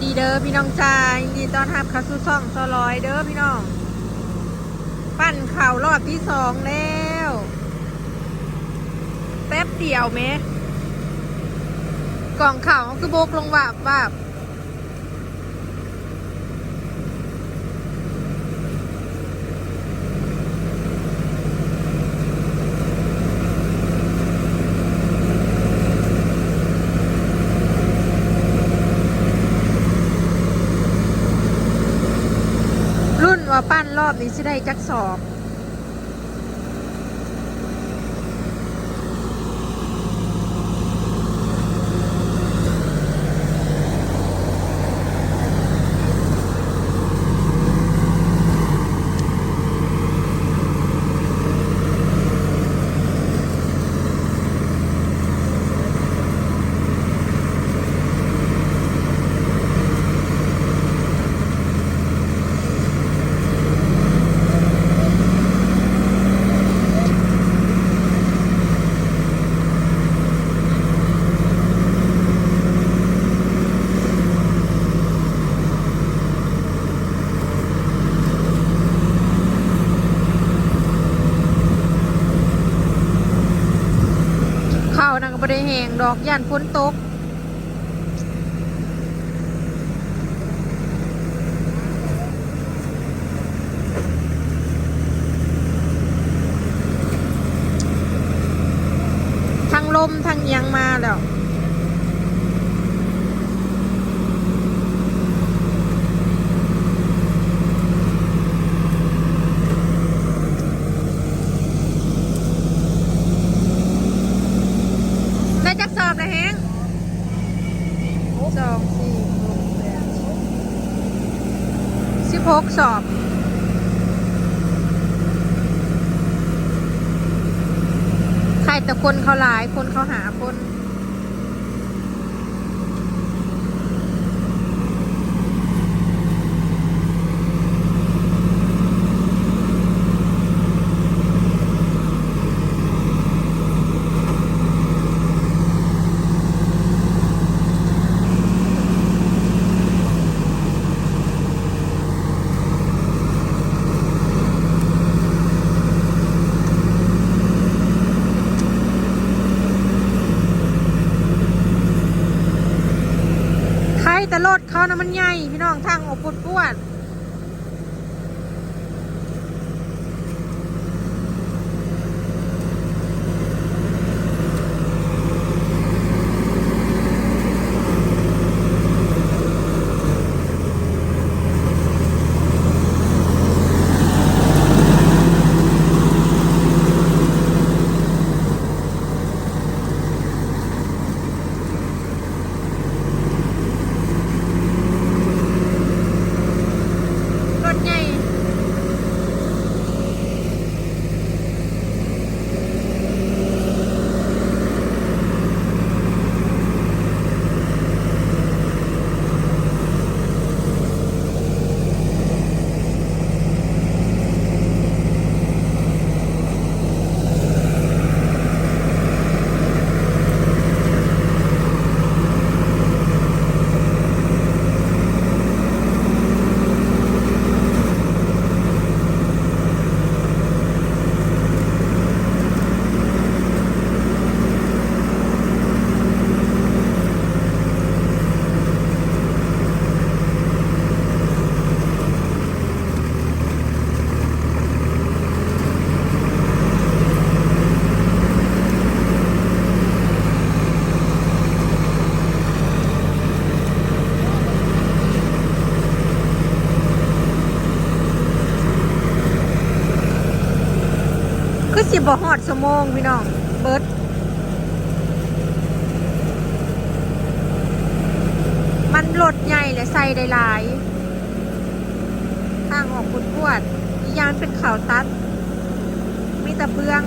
ดีเด้อพี่น้องจ้ายินดีต้อนรับเข้าสู่ช่องซอลอยเด้อพี่น้องปั้นข่าวรอบที่2แล้วแป๊บเดียวไหมกล่องข่าวคือบกลงวาบรุ่นว่าปั้นรอบนี้สิได้จักสอบข่าวนั่งก็บ่ได้แหงดอกย่านฝนตกทั้งลมทั้งยังมาแล้วได้จักสอบเลยแฮง2 4 6 8 16 สอบใครแต่คนเขาหลายคนเขาหาคนใครแต่รถเขานะมันใหญ่พี่น้องทางออกปวดรถใหญ่คือสิบ่ฮอดชั่วโมงพี่น้องเบิดมันรถใหญ่และใส่ได้หลายทางออกปวดอีกอย่างเป็นเขาตัดมีแต่เบือง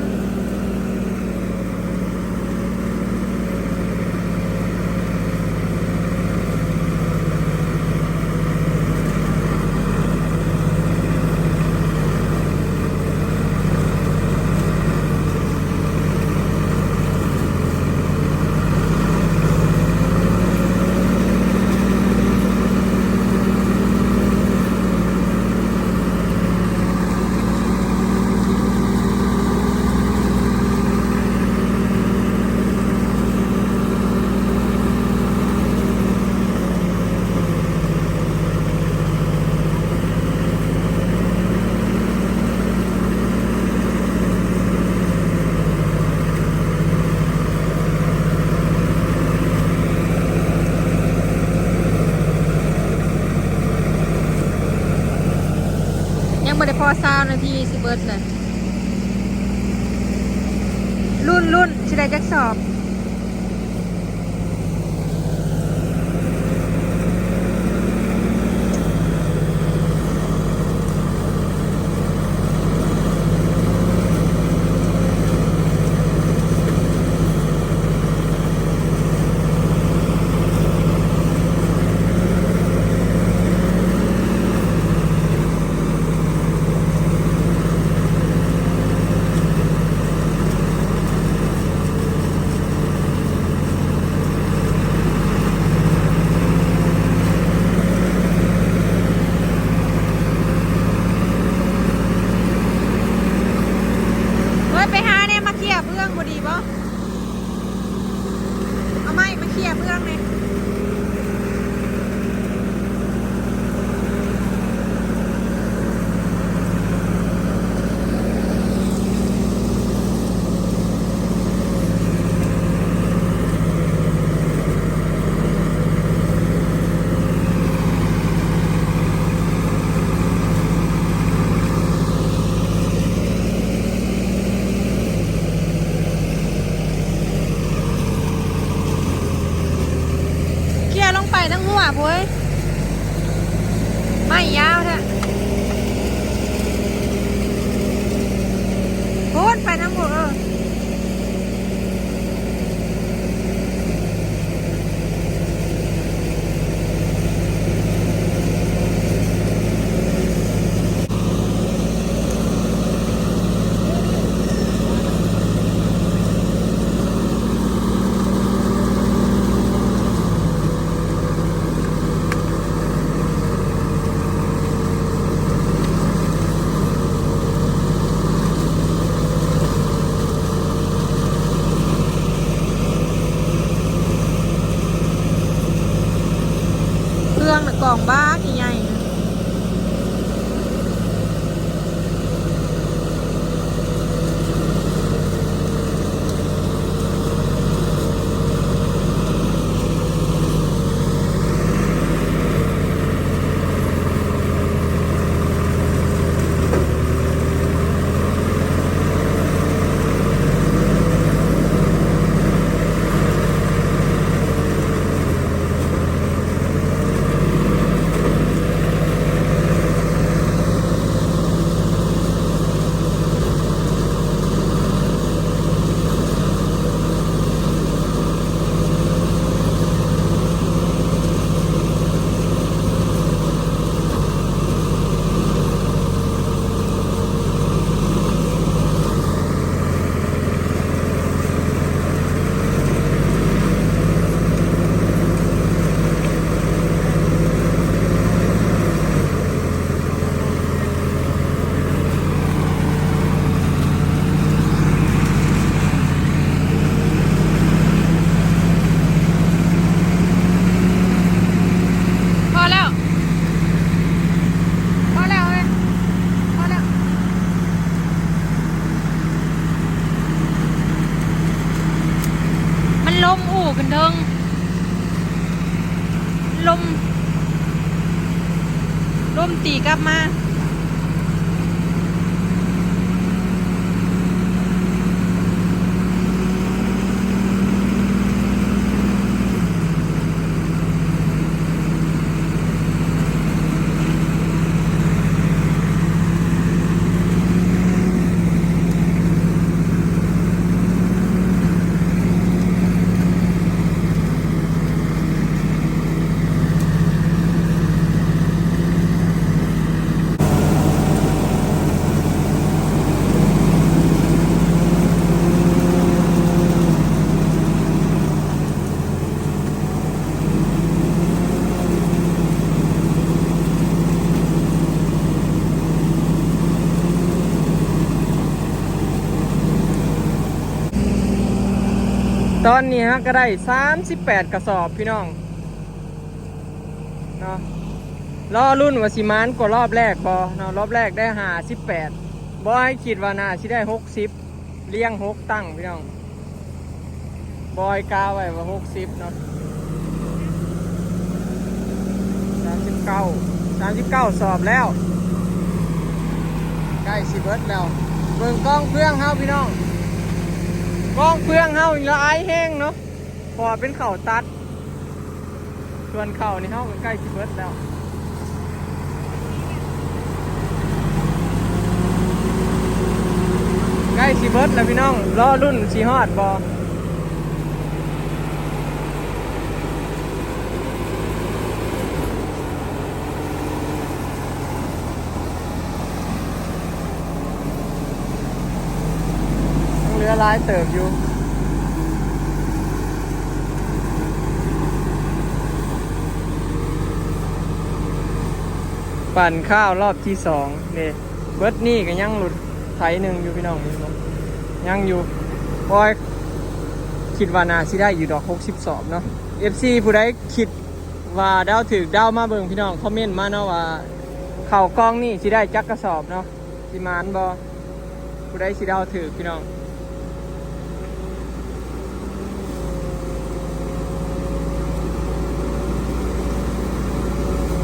มาได้พอ20 นาทีสิเบิร์ดเลยรุ่นชิได้จักสอบไปหาเนี่ยมาเคลียร์เบื้องพอดีป่ะเอาไม้มาเคลียร์เบื้องเลยลงไปทั้งหัวพุ้ยไม่ยาวแท้พูดไปทั้งหัวเครื่องน่ะกล่องบ้าใหญ่พอแล้วเว้ยพอแล้วมันลมอู่กันเทิงลมตีกลับมาตอนนี้ก็ได้38 กระสอบพี่น้องเนาะรอรุ่นว่าสิมานกว่ารอบแรกบอเนาะรอบแรกได้58บอให้คิดว่าน่าสิได้60เลี้ยง6ตั้งพี่น้องบอยกาไว้ว่า60เนาะ39สอบแล้ว ล้สิเบิดแล้วเบิ่งกล้องเพื่องเฮาพี่น้องกล้องเพื่องเฮาละอายแห้งเนาะพอเป็นเข่าตัดส่วนเข่านี่เฮาใกล้สิเบิดแล้วใกล้สิเบิดแล้วพี่น้องรอรุ่นสิฮอดบ่เรือลายเติบอยู่ปั่นข้าวรอบที่2นี่เบิดนี่ก็ยังหลุดไถหนึ่งอยู่พี่น้องนี่บ่ยังอยู่บอยคิดว่าน่าสิได้อยู่ดอก60สอบเนาะ FC ผู้ใดคิดว่าดาวถึกดาวมาเบิ่งพี่น้องคอมเมนต์มาเนาะว่าข้าวกล้องนี่สิได้จักกระสอบเนาะสิมานบ่ผู้ใดสิดาวถึกพี่น้อง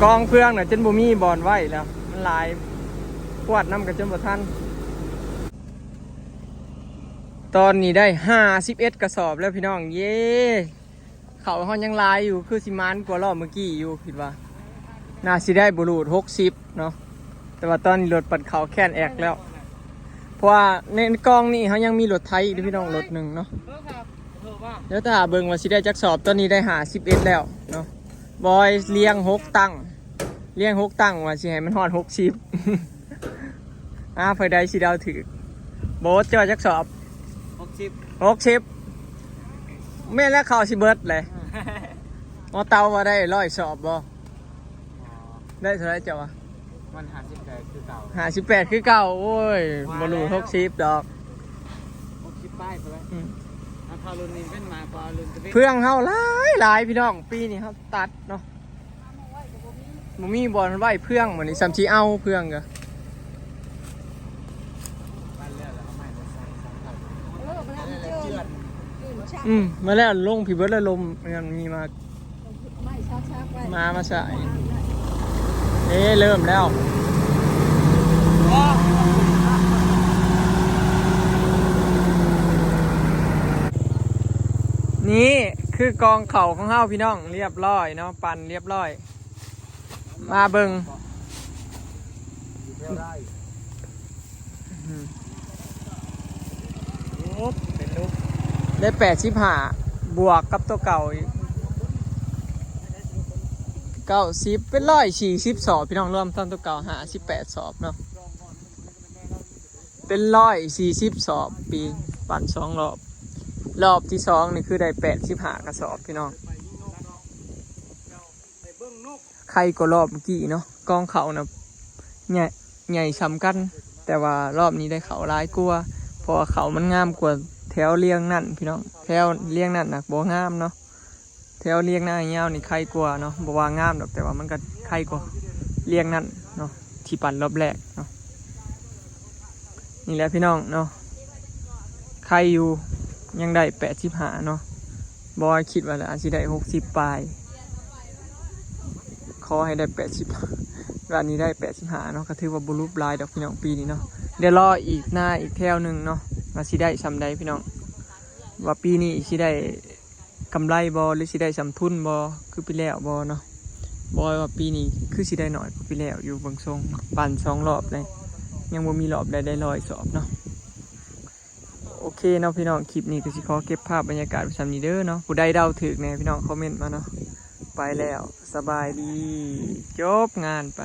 กองเพื่องน่ะจนบ่มีบอลไว้แล้วมันหลายปวดน้ำกันจนบ่ทันตอนนี้ได้51กระสอบแล้วพี่น้องเย้เขาเฮายังลายอยู่คือสิมานกว่ารอบเมื่อกี้อยู่คิดว่าน่าสิได้บุรุษ60เนาะแต่ว่าตอนนี้รถปัดเขาแค่นแอกแล้วเพราะว่าในกองนี่เขายังมีรถไทยอีกพี่น้องรถหนึ่งเนาะเดี๋ยวถ้าเบิ่งว่าสิได้จักสอบตอนนี้ได้51แล้วเนาะบอยเลี้ยง6ตั้งเลี้ยง6ตั้งว่าสิให้มันฮอด60เพื่อใดสิดาวถือโบ๊ทจะจักสอบ60แม่แล้วเขาสิเบิดเลยมอเตาว่าได้100สอบบ่ได้เท่าไรเจ้าวะมัน58คือเก่า58คือเก่าโอ้ยบอลู60ดอก60ป้ายไปเลยเอาพารุ่นนี้เป็นมาพอรุ่นจะเป็นเพื่องเฮาหลายพี่น้องปีนี้เฮาตัดเนาะบ่มีบอลไว้เพื่องเหมือนนี่ซ้ำสิเอาเพื่องก็มาแล้วลงพี่เบิร์ดแล้วลมมันมีมาใส่เริ่มแล้วนี่คือกองเข่าของเฮาพี่น้องเรียบร้อยเนาะปั่นเรียบร้อยมาเบิ่งได้85บวกกับตัวเก่าอีก90เป็น140สอบพี่น้องรวมทั้งตัวเก่า58สอบเนาะเป็น140สอบปีปั่น2รอบที่2นี่คือได้85กระสอบพี่น้องใครก็รอบเมื่อกี้เนาะกองเขานะใหญ่ซ้ำกันแต่ว่ารอบนี้ได้เขาร้ายกว่าเพราะเขามันงามกว่าแถวเลี้ยงนั่นพี่น้องแถวเลี้ยงนั่นนะบ่งามเนาะแถวเลี้ยงหน้าเงานี่ใครกว่าเนาะบ่ว่างามดอกแต่ว่ามันก็ใครกว่าเลี้ยงนั่นเนาะที่ปั่นรอบแรกเนาะนี่แหละพี่น้องเนาะใครอยู่ยังได้85เนาะบอยคิดว่าอาจจะได้60ปลายขอให้ได้80ร้านนี้ได้85เนาะก็ถือว่าบุรุษลายดอกพี่น้องปีนี้เนาะเดี๋ยวรออีกหน้าอีกแถวหนึ่งเนาะว่าสิได้ซ้ำใดพี่น้องว่าปีนี้สิได้กำไรบอหรือสิได้ซ้ำทุนบอคือปีแล้วบอเนาะบอยว่าปีนี้คือสิได้หน่อยกว่าปีแล้วอยู่บางทรงปั่น2รอบเลยยังบ่มีรอบได้100สอบเนาะโอเคเนาะพี่น้องคลิปนี้ก็สิขอเก็บภาพบรรยากาศไว้ซ้ำนี้เด้อเนาะผู้ใดเดาถูกเนี่ยพี่น้องคอมเมนต์มาเนาะไปแล้วสบายดีจบงานไป